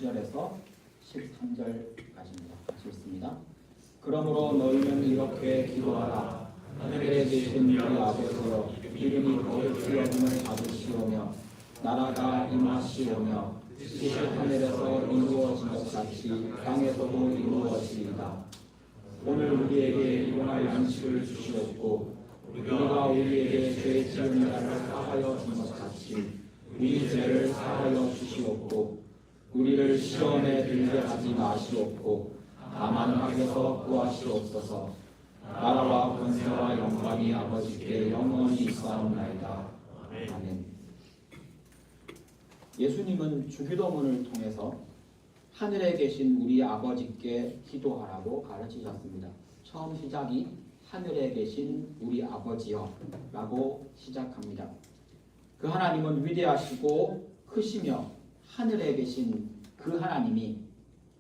12절에서 13절까지입니다. 같이 읽습니다. 그러므로 너희는 이렇게 기도하라. 하늘에 계신 우리 아버지여, 이름이 거룩히 여김을 받으시오며 나라가 임하시오며 뜻이 하늘에서 이루어진 것 같이 땅에서도 이루어지이다. 오늘 우리에게 일용할 양식을 주시옵고 우리가 우리에게 죄 지은 자를 사하여 준 것 같이 우리 죄를 사하여 주시옵고 우리를 시험에 들게 하지 마시옵고 다만 악에서 구하시옵소서. 나라와 권세와 영광이 아버지께 영원히 있사옵나이다. 아멘. 예수님은 주기도문을 통해서 하늘에 계신 우리 아버지께 기도하라고 가르치셨습니다. 처음 시작이 하늘에 계신 우리 아버지여 라고 시작합니다. 그 하나님은 위대하시고 크시며 하늘에 계신 그 하나님이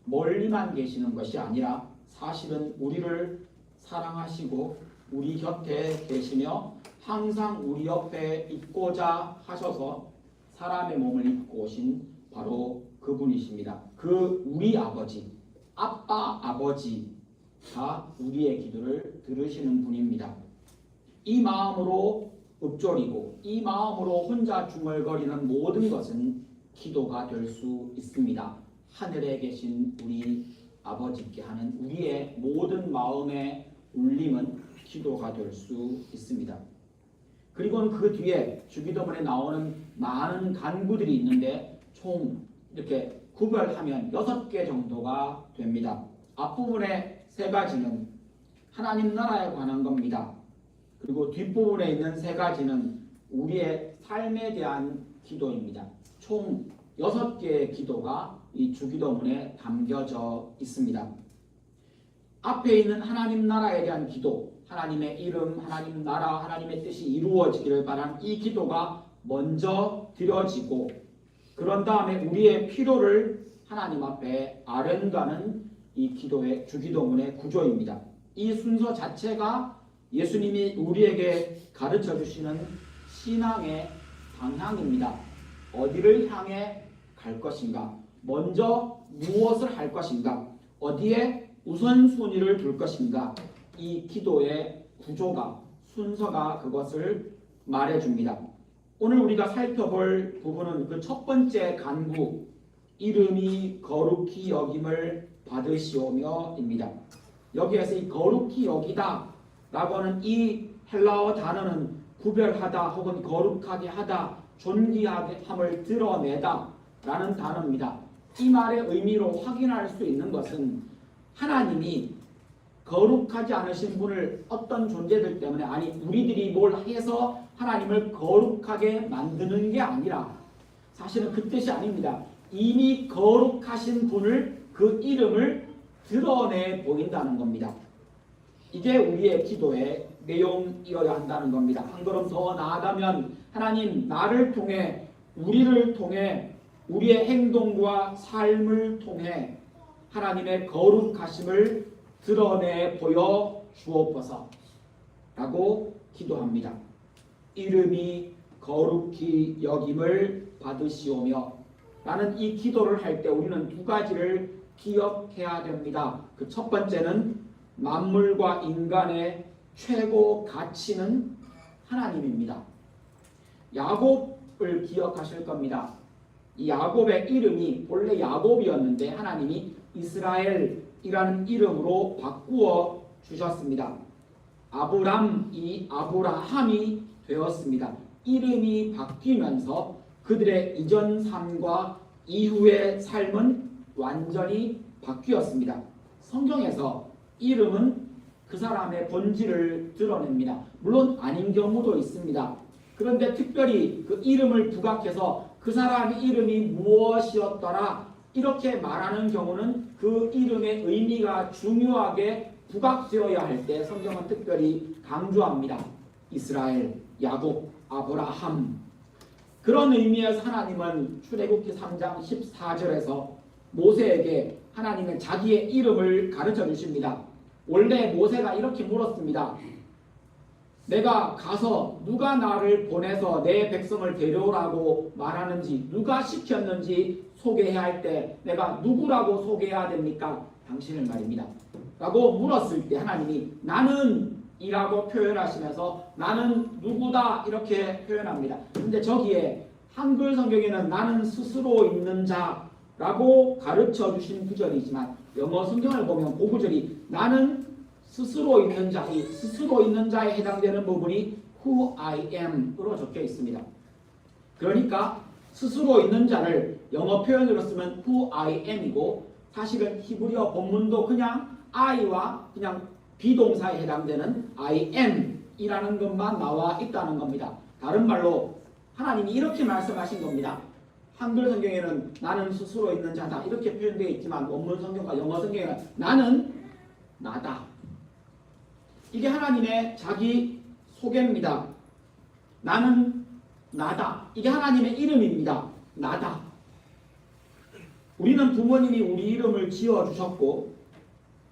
멀리만 계시는 것이 아니라 사실은 우리를 사랑하시고 우리 곁에 계시며 항상 우리 옆에 있고자 하셔서 사람의 몸을 입고 오신 바로 그분이십니다. 그 우리 아버지, 아빠 아버지가 우리의 기도를 들으시는 분입니다. 이 마음으로 읊조리고 이 마음으로 혼자 중얼거리는 모든 것은 기도가 될 수 있습니다. 하늘에 계신 우리 아버지께 하는 우리의 모든 마음의 울림은 기도가 될 수 있습니다. 그리고는 그 뒤에 주기도문에 나오는 많은 간구들이 있는데 총 이렇게 구별하면 6개 정도가 됩니다. 앞부분의 3가지는 하나님 나라에 관한 겁니다. 그리고 뒷부분에 있는 3가지는 우리의 삶에 대한 기도입니다. 총 6개의 기도가 이 주기도문에 담겨져 있습니다. 앞에 있는 하나님 나라에 대한 기도, 하나님의 이름, 하나님 나라, 하나님의 뜻이 이루어지기를 바라는 이 기도가 먼저 드려지고 그런 다음에 우리의 필요를 하나님 앞에 아뢰는 이 기도의 주기도문의 구조입니다. 이 순서 자체가 예수님이 우리에게 가르쳐 주시는 신앙의 방향입니다. 어디를 향해 갈 것인가? 먼저 무엇을 할 것인가? 어디에 우선순위를 둘 것인가? 이 기도의 구조가, 순서가 그것을 말해줍니다. 오늘 우리가 살펴볼 부분은 그 첫 번째 간구, 이름이 거룩히 여김을 받으시오며입니다. 여기에서 이 거룩히 여기다 라고 하는 이 헬라어 단어는 구별하다 혹은 거룩하게 하다, 존귀하게 함을 드러내다 라는 단어입니다. 이 말의 의미로 확인할 수 있는 것은 하나님이 거룩하지 않으신 분을 어떤 존재들 때문에 아니 우리들이 뭘 해서 하나님을 거룩하게 만드는 게 아니라 사실은 그 뜻이 아닙니다. 이미 거룩하신 분을 그 이름을 드러내 보인다는 겁니다. 이게 우리의 기도의 내용이어야 한다는 겁니다. 한 걸음 더 나아가면 하나님 나를 통해 우리를 통해 우리의 행동과 삶을 통해 하나님의 거룩하심을 드러내 보여 주옵소서 라고 기도합니다. 이름이 거룩히 여김을 받으시오며 라는 이 기도를 할 때 우리는 2가지를 기억해야 됩니다. 그 첫 번째는 만물과 인간의 최고 가치는 하나님입니다. 야곱을 기억하실 겁니다. 이 야곱의 이름이 본래 야곱이었는데 하나님이 이스라엘이라는 이름으로 바꾸어 주셨습니다. 아브람이 아브라함이 되었습니다. 이름이 바뀌면서 그들의 이전 삶과 이후의 삶은 완전히 바뀌었습니다. 성경에서 이름은 그 사람의 본질을 드러냅니다. 물론 아닌 경우도 있습니다. 그런데 특별히 그 이름을 부각해서 그 사람의 이름이 무엇이었더라 이렇게 말하는 경우는 그 이름의 의미가 중요하게 부각되어야 할 때 성경은 특별히 강조합니다. 이스라엘, 야곱, 아브라함. 그런 의미에서 하나님은 출애굽기 3장 14절에서 모세에게 하나님은 자기의 이름을 가르쳐 주십니다. 원래 모세가 이렇게 물었습니다. 내가 가서 누가 나를 보내서 내 백성을 데려오라고 말하는지 누가 시켰는지 소개해야 할 때 내가 누구라고 소개해야 됩니까? 당신을 말입니다. 라고 물었을 때 하나님이 나는 이라고 표현하시면서 나는 누구다 이렇게 표현합니다. 근데 저기에 한글 성경에는 나는 스스로 있는 자라고 가르쳐 주신 구절이지만 영어 성경을 보면 그 구절이 나는 스스로 있는 자, 이 스스로 있는 자에 해당되는 부분이 who I am으로 적혀 있습니다. 그러니까 스스로 있는 자를 영어 표현으로 쓰면 who I am이고 사실은 히브리어 본문도 그냥 I와 그냥 비동사에 해당되는 I am 이라는 것만 나와 있다는 겁니다. 다른 말로 하나님이 이렇게 말씀하신 겁니다. 한글 성경에는 나는 스스로 있는 자다 이렇게 표현되어 있지만 원문 성경과 영어 성경에는 나는 나다. 이게 하나님의 자기 소개입니다. 나는 나다. 이게 하나님의 이름입니다. 나다. 우리는 부모님이 우리 이름을 지어주셨고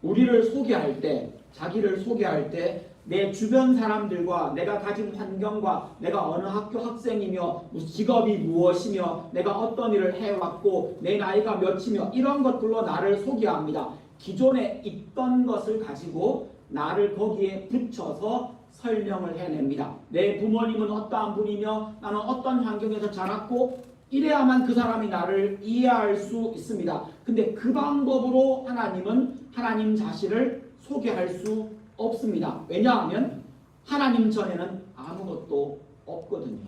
우리를 소개할 때 자기를 소개할 때 내 주변 사람들과 내가 가진 환경과 내가 어느 학교 학생이며 직업이 무엇이며 내가 어떤 일을 해왔고 내 나이가 몇이며 이런 것들로 나를 소개합니다. 기존에 있던 것을 가지고 나를 거기에 붙여서 설명을 해냅니다. 내 부모님은 어떠한 분이며 나는 어떤 환경에서 자랐고 이래야만 그 사람이 나를 이해할 수 있습니다. 근데 그 방법으로 하나님은 하나님 자신을 소개할 수 없습니다. 왜냐하면 하나님 전에는 아무것도 없거든요.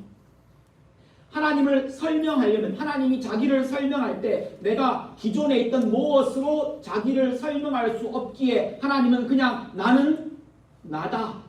하나님을 설명하려면 하나님이 자기를 설명할 때 내가 기존에 있던 무엇으로 자기를 설명할 수 없기에 하나님은 그냥 나는 나다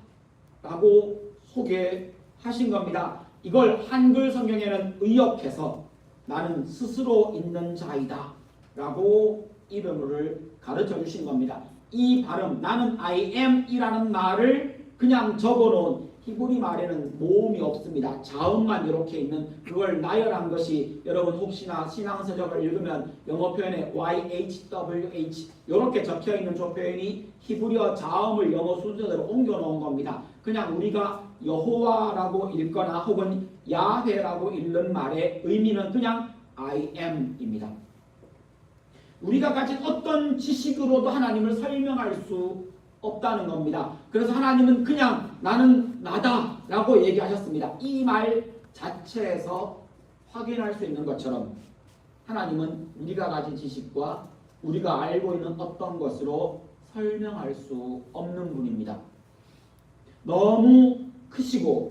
라고 소개하신 겁니다. 이걸 한글 성경에는 의역해서 나는 스스로 있는 자이다 라고 이름을 가르쳐 주신 겁니다. 이 발음 나는 I am 이라는 말을 그냥 적어놓은 히브리 말에는 모음이 없습니다. 자음만 이렇게 있는 그걸 나열한 것이 여러분 혹시나 신앙서적을 읽으면 영어 표현에 YHWH 이렇게 적혀있는 저 표현이 히브리어 자음을 영어 순서대로 옮겨놓은 겁니다. 그냥 우리가 여호와라고 읽거나 혹은 야훼라고 읽는 말의 의미는 그냥 I am입니다. 우리가 가진 어떤 지식으로도 하나님을 설명할 수 없다는 겁니다. 그래서 하나님은 그냥 나는 나다 라고 얘기하셨습니다. 이 말 자체에서 확인할 수 있는 것처럼 하나님은 우리가 가진 지식과 우리가 알고 있는 어떤 것으로 설명할 수 없는 분입니다. 너무 크시고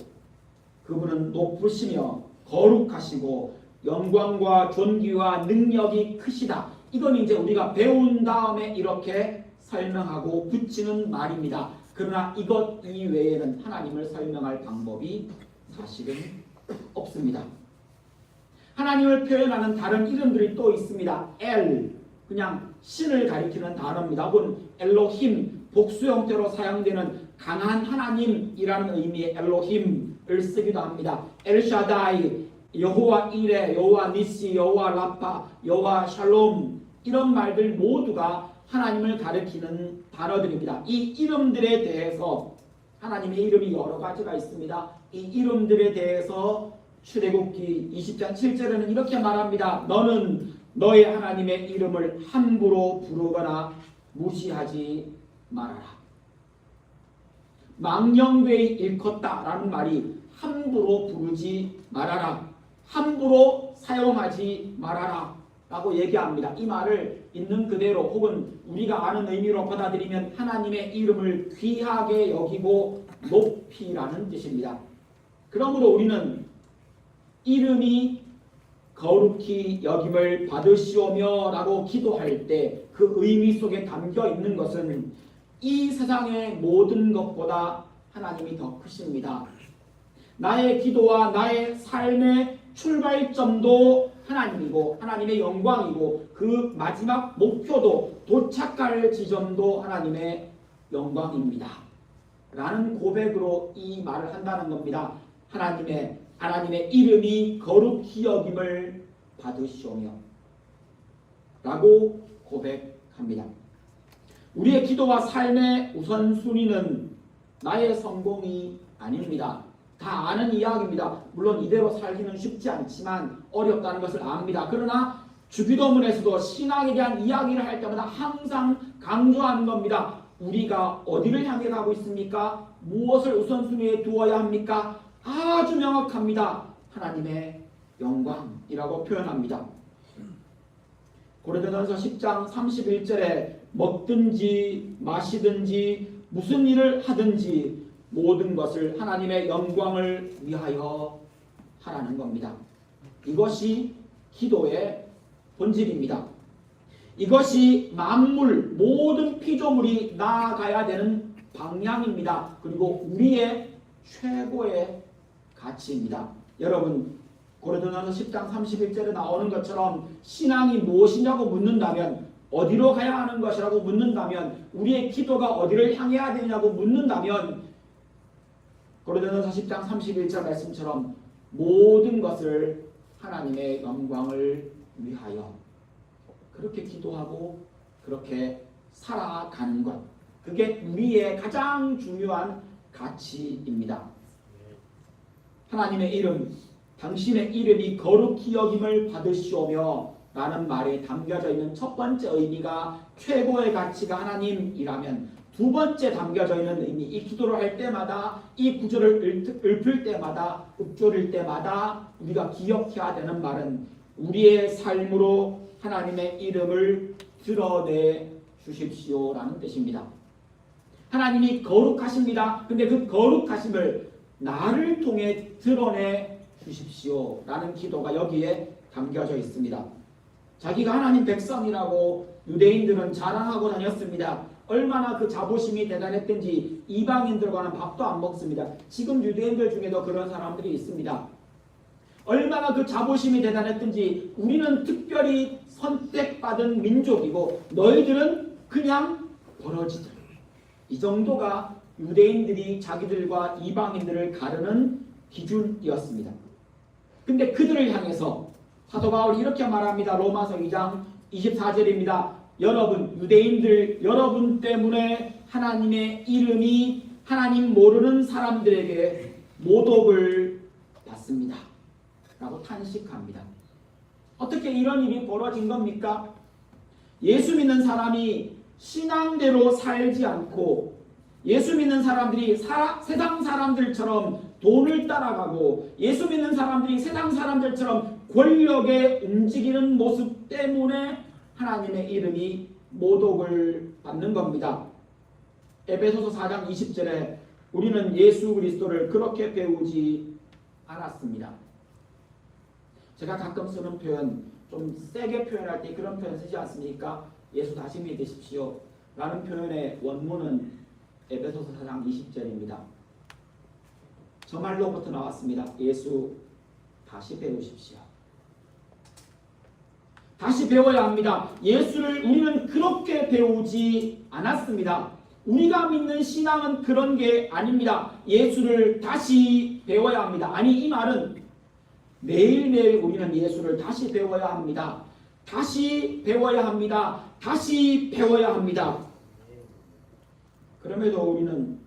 그분은 높으시며 거룩하시고 영광과 존귀와 능력이 크시다. 이건 이제 우리가 배운 다음에 이렇게 설명하고 붙이는 말입니다. 그러나 이것 이외에는 하나님을 설명할 방법이 사실은 없습니다. 하나님을 표현하는 다른 이름들이 또 있습니다. 엘, 그냥 신을 가리키는 단어입니다. 혹은 엘로힘, 복수 형태로 사용되는 강한 하나님이라는 의미의 엘로힘을 쓰기도 합니다. 엘샤다이, 여호와 이레, 여호와 니시, 여호와 라파, 여호와 샬롬 이런 말들 모두가 하나님을 가리키는 단어들입니다. 이 이름들에 대해서 하나님의 이름이 여러 가지가 있습니다. 이 이름들에 대해서 출애굽기 20장 7절에는 이렇게 말합니다. 너는 너의 하나님의 이름을 함부로 부르거나 무시하지 말아라. 망령되이 일컫다라는 말이 함부로 부르지 말아라. 함부로 사용하지 말아라 라고 얘기합니다. 이 말을 있는 그대로 혹은 우리가 아는 의미로 받아들이면 하나님의 이름을 귀하게 여기고 높이라는 뜻입니다. 그러므로 우리는 이름이 거룩히 여김을 받으시오며 라고 기도할 때 그 의미 속에 담겨 있는 것은 이 세상의 모든 것보다 하나님이 더 크십니다. 나의 기도와 나의 삶의 출발점도 하나님이고 하나님의 영광이고 그 마지막 목표도 도착할 지점도 하나님의 영광입니다. 라는 고백으로 이 말을 한다는 겁니다. 하나님의 이름이 거룩히 여김을 받으시오며 라고 고백합니다. 우리의 기도와 삶의 우선순위는 나의 성공이 아닙니다. 다 아는 이야기입니다. 물론 이대로 살기는 쉽지 않지만 어렵다는 것을 압니다. 그러나 주기도문에서도 신앙에 대한 이야기를 할 때마다 항상 강조하는 겁니다. 우리가 어디를 향해 가고 있습니까? 무엇을 우선순위에 두어야 합니까? 아주 명확합니다. 하나님의 영광이라고 표현합니다. 고린도전서 10장 31절에 먹든지 마시든지 무슨 일을 하든지 모든 것을 하나님의 영광을 위하여 하라는 겁니다. 이것이 기도의 본질입니다. 이것이 만물 모든 피조물이 나아가야 되는 방향입니다. 그리고 우리의 최고의 가치입니다. 여러분 고린도전서 10장 31절에 나오는 것처럼 신앙이 무엇이냐고 묻는다면, 어디로 가야 하는 것이라고 묻는다면, 우리의 기도가 어디를 향해야 되냐고 묻는다면 고린도전서 10장 31절 말씀처럼 모든 것을 하나님의 영광을 위하여 그렇게 기도하고 그렇게 살아가는 것, 그게 우리의 가장 중요한 가치입니다. 하나님의 이름, 당신의 이름이 거룩히 여김을 받으시오며 라는 말에 담겨져 있는 첫 번째 의미가 최고의 가치가 하나님이라면, 두 번째 담겨져 있는 의미, 이 기도를 할 때마다, 이 구절을 읊을 때마다, 읊조릴 때마다 우리가 기억해야 되는 말은 우리의 삶으로 하나님의 이름을 드러내 주십시오라는 뜻입니다. 하나님이 거룩하십니다. 근데 그 거룩하심을 나를 통해 드러내 주십시오라는 기도가 여기에 담겨져 있습니다. 자기가 하나님 백성이라고 유대인들은 자랑하고 다녔습니다. 얼마나 그 자부심이 대단했든지 이방인들과는 밥도 안 먹습니다. 지금 유대인들 중에도 그런 사람들이 있습니다. 얼마나 그 자부심이 대단했든지 우리는 특별히 선택받은 민족이고 너희들은 그냥 버러지들. 이 정도가 유대인들이 자기들과 이방인들을 가르는 기준이었습니다. 근데 그들을 향해서 사도 바울이 이렇게 말합니다. 로마서 2장 24절입니다. 여러분, 유대인들, 여러분 때문에 하나님의 이름이 하나님 모르는 사람들에게 모독을 받습니다. 라고 탄식합니다. 어떻게 이런 일이 벌어진 겁니까? 예수 믿는 사람이 신앙대로 살지 않고, 예수 믿는 사람들이 세상 사람들처럼 돈을 따라가고, 예수 믿는 사람들이 세상 사람들처럼 권력에 움직이는 모습 때문에 하나님의 이름이 모독을 받는 겁니다. 에베소서 4장 20절에 우리는 예수 그리스도를 그렇게 배우지 않았습니다. 제가 가끔 쓰는 표현, 좀 세게 표현할 때 그런 표현 쓰지 않습니까? 예수 다시 믿으십시오 라는 표현의 원문은 에베소서 4장 20절입니다. 저 말로부터 나왔습니다. 예수 다시 배우십시오. 다시 배워야 합니다. 예수를 우리는 그렇게 배우지 않았습니다. 우리가 믿는 신앙은 그런 게 아닙니다. 예수를 다시 배워야 합니다. 아니, 이 말은 매일매일 우리는 예수를 다시 배워야 합니다. 다시 배워야 합니다. 다시 배워야 합니다. 그럼에도 우리는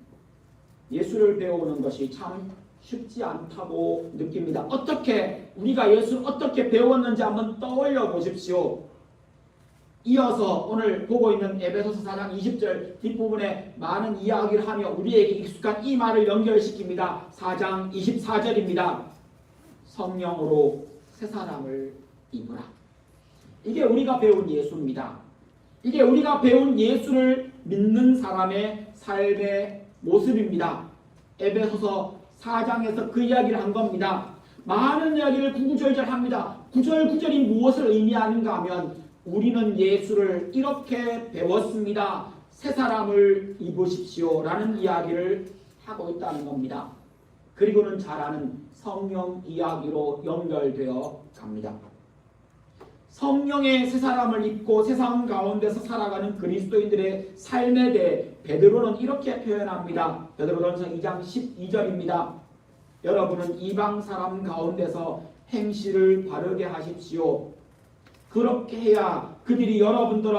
예수를 배우는 것이 참 쉽지 않다고 느낍니다. 어떻게 우리가 예수를 어떻게 배웠는지 한번 떠올려 보십시오. 이어서 오늘 보고 있는 에베소서 4장 20절 뒷부분에 많은 이야기를 하며 우리에게 익숙한 이 말을 연결시킵니다. 4장 24절입니다. 성령으로 새 사람을 입으라. 이게 우리가 배운 예수입니다. 이게 우리가 배운 예수를 믿는 사람의 삶의 모습입니다. 에베소서 4장에서 그 이야기를 한 겁니다. 많은 이야기를 구구절절 합니다. 구절구절이 무엇을 의미하는가 하면 우리는 예수를 이렇게 배웠습니다. 새 사람을 입으십시오 라는 이야기를 하고 있다는 겁니다. 그리고는 잘 아는 성령 이야기로 연결되어 갑니다. 성령의 새 사람을 입고 세상 가운데서 살아가는 그리스도인들의 삶에 대해 베드로는 이렇게 표현합니다. 베드로전서 2장 12절입니다. 여러분은 이방 사람 가운데서 행실을 바르게 하십시오. 그렇게 해야 그들이 여러분들은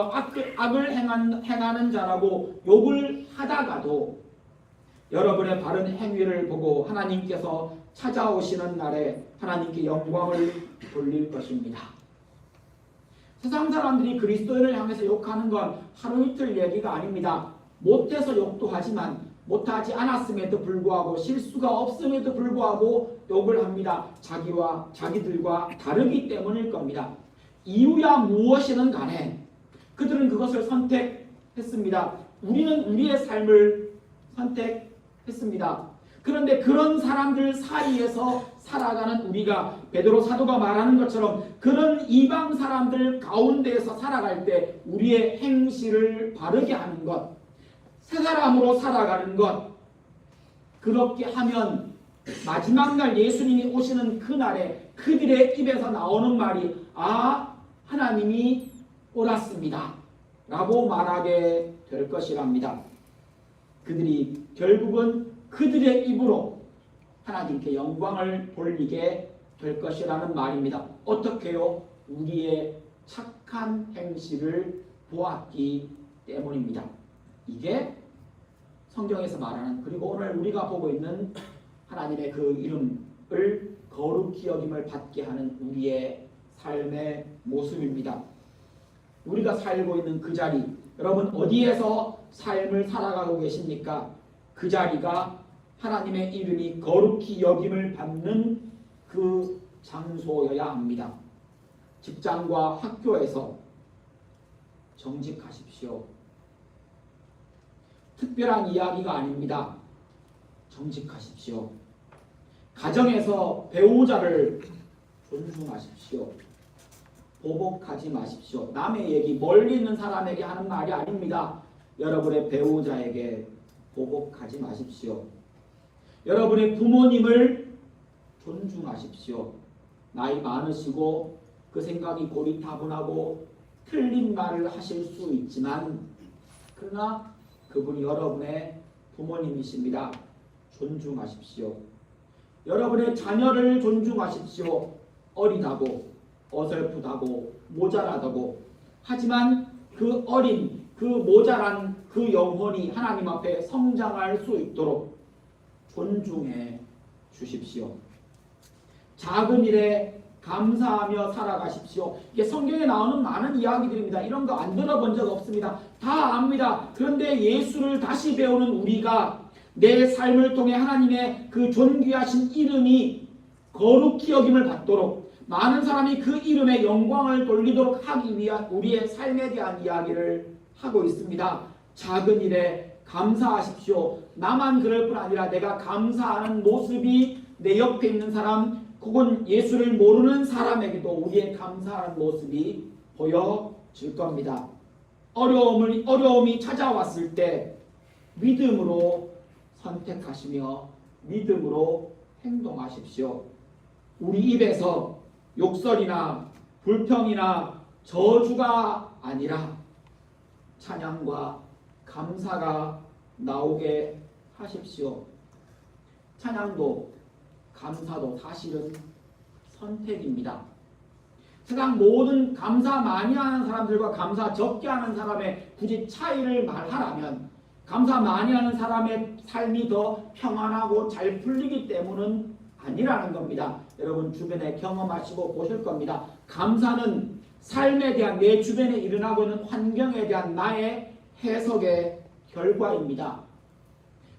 악을 행하는 자라고 욕을 하다가도 여러분의 바른 행위를 보고 하나님께서 찾아오시는 날에 하나님께 영광을 돌릴 것입니다. 세상 사람들이 그리스도인을 향해서 욕하는 건 하루 이틀 얘기가 아닙니다. 못해서 욕도 하지만 못하지 않았음에도 불구하고 실수가 없음에도 불구하고 욕을 합니다. 자기들과 다르기 때문일 겁니다. 이유야 무엇이든 간에 그들은 그것을 선택했습니다. 우리는 우리의 삶을 선택했습니다. 그런데 그런 사람들 사이에서 살아가는 우리가 베드로 사도가 말하는 것처럼 그런 이방 사람들 가운데에서 살아갈 때 우리의 행실을 바르게 하는 것, 새 사람으로 살아가는 것, 그렇게 하면 마지막 날 예수님이 오시는 그날에 그들의 입에서 나오는 말이 하나님이 옳았습니다 라고 말하게 될 것이랍니다. 그들이 결국은 그들의 입으로 하나님께 영광을 돌리게 될 것이라는 말입니다. 어떻게요? 우리의 착한 행실을 보았기 때문입니다. 이게 성경에서 말하는, 그리고 오늘 우리가 보고 있는 하나님의 그 이름을 거룩히 여김을 받게 하는 우리의 삶의 모습입니다. 우리가 살고 있는 그 자리, 여러분 어디에서 삶을 살아가고 계십니까? 그 자리가 하나님의 이름이 거룩히 여김을 받는 그 장소여야 합니다. 직장과 학교에서 정직하십시오. 특별한 이야기가 아닙니다. 정직하십시오. 가정에서 배우자를 존중하십시오. 보복하지 마십시오. 남의 얘기, 멀리 있는 사람에게 하는 말이 아닙니다. 여러분의 배우자에게 보복하지 마십시오. 여러분의 부모님을 존중하십시오. 나이 많으시고 그 생각이 고리타분하고 틀린 말을 하실 수 있지만 그러나 그분이 여러분의 부모님이십니다. 존중하십시오. 여러분의 자녀를 존중하십시오. 어리다고, 어설프다고, 모자라다고. 하지만 그 어린, 그 모자란 그 영혼이 하나님 앞에 성장할 수 있도록 존중해 주십시오. 작은 일에 감사하며 살아가십시오. 이게 성경에 나오는 많은 이야기들입니다. 이런 거 안 들어본 적 없습니다. 다 압니다. 그런데 예수를 다시 배우는 우리가 내 삶을 통해 하나님의 그 존귀하신 이름이 거룩히 여김을 받도록 많은 사람이 그 이름에 영광을 돌리도록 하기 위한 우리의 삶에 대한 이야기를 하고 있습니다. 작은 일에 감사하십시오. 나만 그럴 뿐 아니라 내가 감사하는 모습이 내 옆에 있는 사람, 혹은 예수를 모르는 사람에게도 우리의 감사하는 모습이 보여질 겁니다. 어려움이 찾아왔을 때 믿음으로 선택하시며 믿음으로 행동하십시오. 우리 입에서 욕설이나 불평이나 저주가 아니라 찬양과 감사가 나오게 하십시오. 찬양도 감사도 사실은 선택입니다. 세상 모든 감사 많이 하는 사람들과 감사 적게 하는 사람의 굳이 차이를 말하라면 감사 많이 하는 사람의 삶이 더 평안하고 잘 풀리기 때문은 아니라는 겁니다. 여러분 주변에 경험하시고 보실 겁니다. 감사는 삶에 대한 내 주변에 일어나고 있는 환경에 대한 나의 해석의 결과입니다.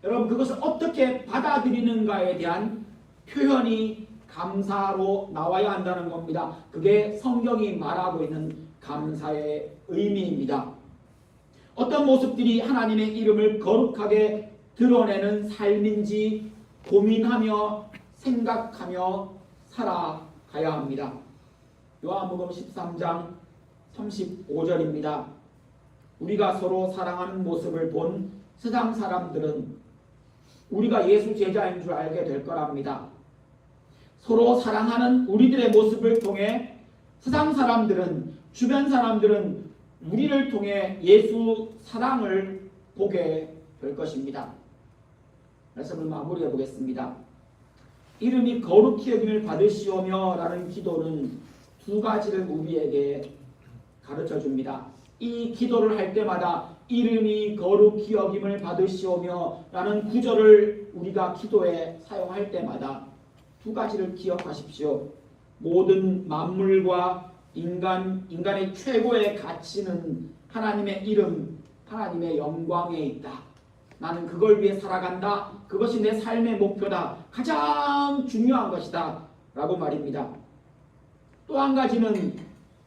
여러분 그것을 어떻게 받아들이는가에 대한 표현이 감사로 나와야 한다는 겁니다. 그게 성경이 말하고 있는 감사의 의미입니다. 어떤 모습들이 하나님의 이름을 거룩하게 드러내는 삶인지 고민하며 생각하며 살아가야 합니다. 요한복음 13장 35절입니다. 우리가 서로 사랑하는 모습을 본 세상 사람들은 우리가 예수 제자인 줄 알게 될 거랍니다. 서로 사랑하는 우리들의 모습을 통해 세상 사람들은, 주변 사람들은 우리를 통해 예수 사랑을 보게 될 것입니다. 말씀을 마무리해 보겠습니다. 이름이 거룩히 여김을 받으시오며 라는 기도는 두 가지를 우리에게 가르쳐 줍니다. 이 기도를 할 때마다 이름이 거룩히 여김을 받으시오며 라는 구절을 우리가 기도에 사용할 때마다 두 가지를 기억하십시오. 모든 만물과 인간의 최고의 가치는 하나님의 이름, 하나님의 영광에 있다. 나는 그걸 위해 살아간다. 그것이 내 삶의 목표다. 가장 중요한 것이다. 라고 말입니다. 또 한 가지는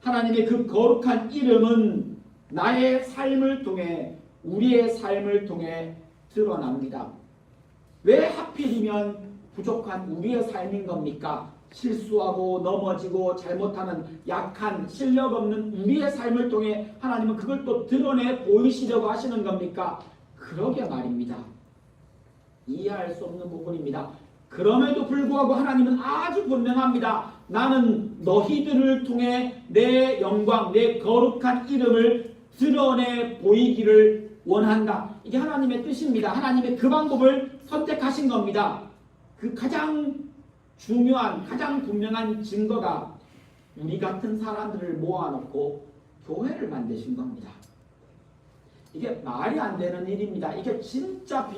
하나님의 그 거룩한 이름은 나의 삶을 통해, 우리의 삶을 통해 드러납니다. 왜 하필이면 부족한 우리의 삶인 겁니까? 실수하고 넘어지고 잘못하는 약한 실력 없는 우리의 삶을 통해 하나님은 그걸 또 드러내 보이시려고 하시는 겁니까? 그러게 말입니다. 이해할 수 없는 부분입니다. 그럼에도 불구하고 하나님은 아주 분명합니다. 나는 너희들을 통해 내 영광, 내 거룩한 이름을 드러내 보이기를 원한다. 이게 하나님의 뜻입니다. 하나님의 그 방법을 선택하신 겁니다. 그 가장 중요한, 가장 분명한 증거가 우리 같은 사람들을 모아놓고 교회를 만드신 겁니다. 이게 말이 안 되는 일입니다. 이게 진짜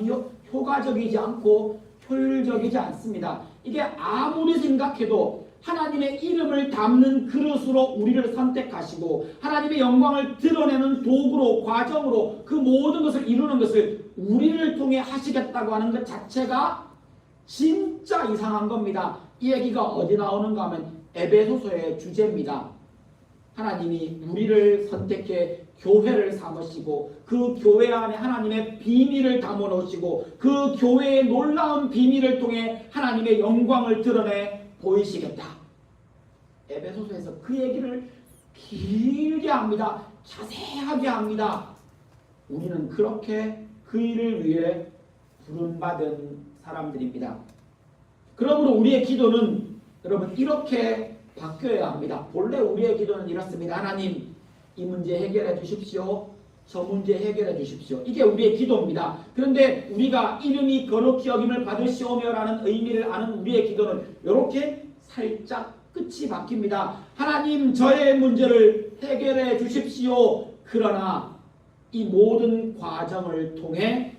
효과적이지 않고 효율적이지 않습니다. 이게 아무리 생각해도 하나님의 이름을 담는 그릇으로 우리를 선택하시고 하나님의 영광을 드러내는 도구로, 과정으로 그 모든 것을 이루는 것을 우리를 통해 하시겠다고 하는 것 자체가 진짜 이상한 겁니다. 이 얘기가 어디 나오는가 하면 에베소서의 주제입니다. 하나님이 우리를 선택해 교회를 삼으시고 그 교회 안에 하나님의 비밀을 담아 놓으시고 그 교회의 놀라운 비밀을 통해 하나님의 영광을 드러내 보이시겠다. 에베소서에서 그 얘기를 길게 합니다. 자세하게 합니다. 우리는 그렇게 그 일을 위해 부름받은 사람들입니다. 그러므로 우리의 기도는 여러분 이렇게 바뀌어야 합니다. 본래 우리의 기도는 이렇습니다. 하나님, 이 문제 해결해 주십시오. 저 문제 해결해 주십시오. 이게 우리의 기도입니다. 그런데 우리가 이름이 거룩히 여김을 받으시오며라는 의미를 아는 우리의 기도는 이렇게 살짝 끝이 바뀝니다. 하나님, 저의 문제를 해결해 주십시오. 그러나 이 모든 과정을 통해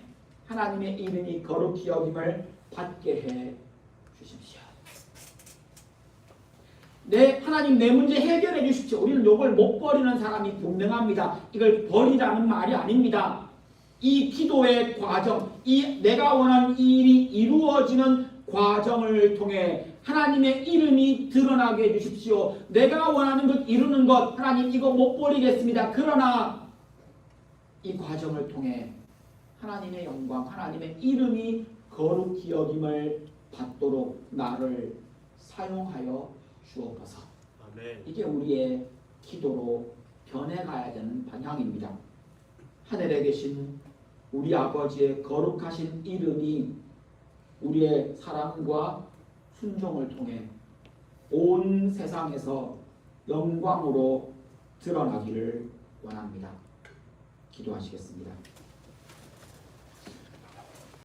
하나님의 이름이 거룩히 여김을 받게 해 주십시오. 하나님 내 문제 해결해 주십시오. 우리는 이걸 못 버리는 사람이 분명합니다. 이걸 버리라는 말이 아닙니다. 이 기도의 과정, 내가 원하는 이 일이 이루어지는 과정을 통해 하나님의 이름이 드러나게 해주십시오. 내가 원하는 것 이루는 것, 하나님 이거 못 버리겠습니다. 그러나 이 과정을 통해 하나님의 영광, 하나님의 이름이 거룩히 여김을 받도록 나를 사용하여 주옵소서. 아멘. 이게 우리의 기도로 변해가야 되는 방향입니다. 하늘에 계신 우리 아버지의 거룩하신 이름이 우리의 사랑과 순종을 통해 온 세상에서 영광으로 드러나기를 원합니다. 기도하시겠습니다.